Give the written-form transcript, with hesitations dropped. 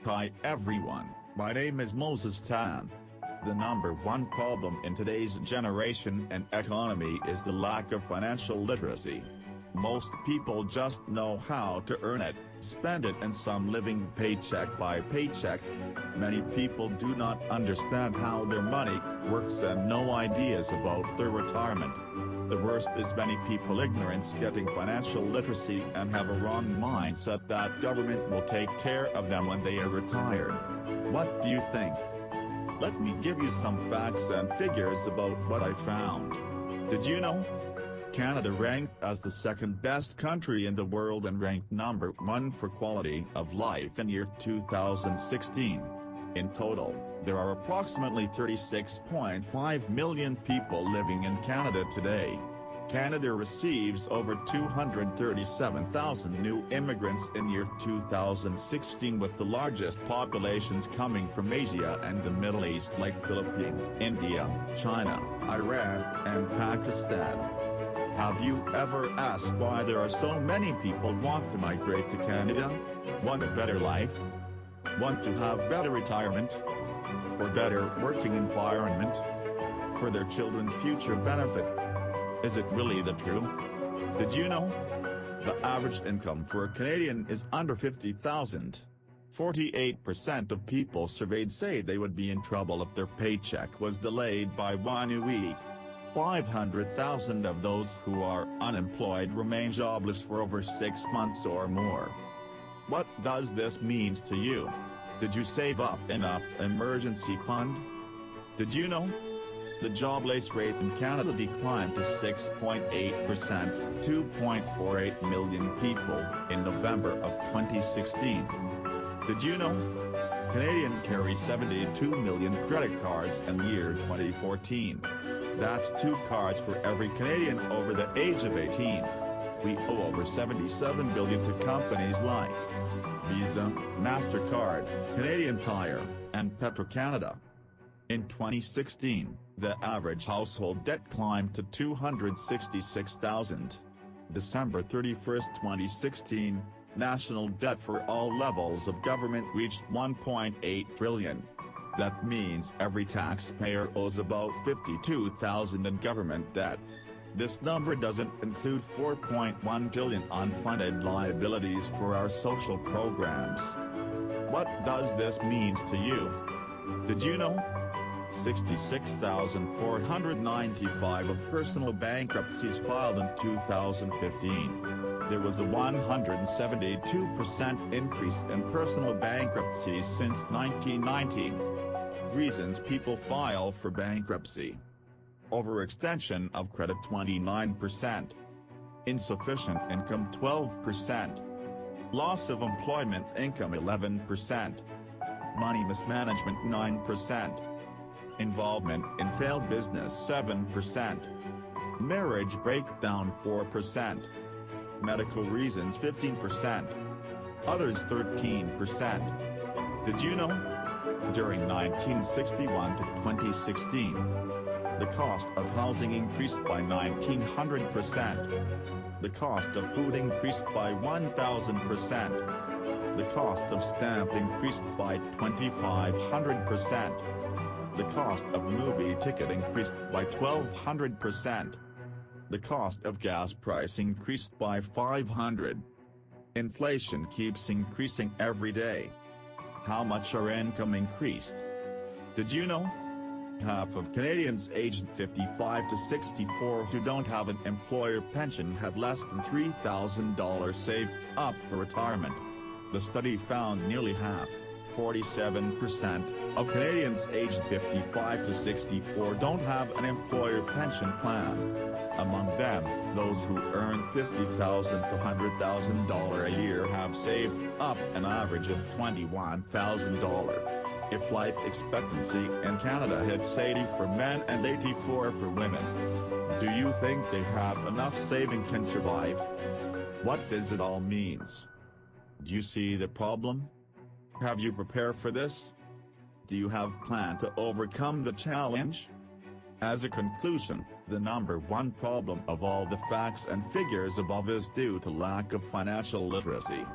Hi everyone, my name is Moses Tan. The number one problem in today's generation and economy is the lack of financial literacy. Most people just know how to earn it, spend it, and some living paycheck by paycheck. Many people do not understand how their money works and no ideas about their retirement. The worst is many people ignorance getting financial literacy and have a wrong mindset that government will take care of them when they are retired. What do you think? Let me give you some facts and figures about what I found. Did you know? Canada ranked as the second best country in the world and ranked number 1 for quality of life in year 2016. In total, there are approximately 36.5 million people living in Canada today. Canada receives over 237,000 new immigrants in year 2016, with the largest populations coming from Asia and the Middle East like Philippines, India, China, Iran, and Pakistan. Have you ever asked why there are so many people want to migrate to Canada? Want a better life? Want to have better retirement? For better working environment? For their children's future benefit? Is it really the truth? Did you know? The average income for a Canadian is under $50,000. 48% of people surveyed say they would be in trouble if their paycheck was delayed by 1 week. 500,000 of those who are unemployed remain jobless for over 6 months or more. What does this mean to you? Did you save up enough emergency fund? Did you know? The jobless rate in Canada declined to 6.8%, 2.48 million people, in November of 2016. Did you know? Canadians carry 72 million credit cards in year 2014. That's 2 cards for every Canadian over the age of 18. We owe over $77 billion to companies like Visa, MasterCard, Canadian Tire, and Petro-Canada. In 2016, the average household debt climbed to $266,000. December 31, 2016, national debt for all levels of government reached $1.8 trillion. That means every taxpayer owes about $52,000 in government debt. This number doesn't include $4.1 trillion unfunded liabilities for our social programs. What does this mean to you? Did you know? 66,495 of personal bankruptcies filed in 2015. There was a 172% increase in personal bankruptcies since 1990. Reasons people file for bankruptcy: overextension of credit 29%, insufficient income 12%, loss of employment income 11%, money mismanagement 9%, involvement in failed business 7%, marriage breakdown 4%, medical reasons 15%, others 13%. Did you know? During 1961 to 2016, the cost of housing increased by 1,900%. The cost of food increased by 1,000%. The cost of stamp increased by 2,500%. The cost of movie ticket increased by 1,200%. The cost of gas price increased by 500. Inflation keeps increasing every day. How much our income increased? Did you know? Half of Canadians aged 55 to 64 who don't have an employer pension have less than $3,000 saved up for retirement. The study found nearly half, 47%, of Canadians aged 55 to 64 don't have an employer pension plan. Among them, those who earn $50,000 to $100,000 a year have saved up an average of $21,000. If life expectancy in Canada hits 80 for men and 84 for women, do you think they have enough saving can survive? What does it all mean? Do you see the problem? Have you prepared for this? Do you have a plan to overcome the challenge? As a conclusion, the number one problem of all the facts and figures above is due to lack of financial literacy.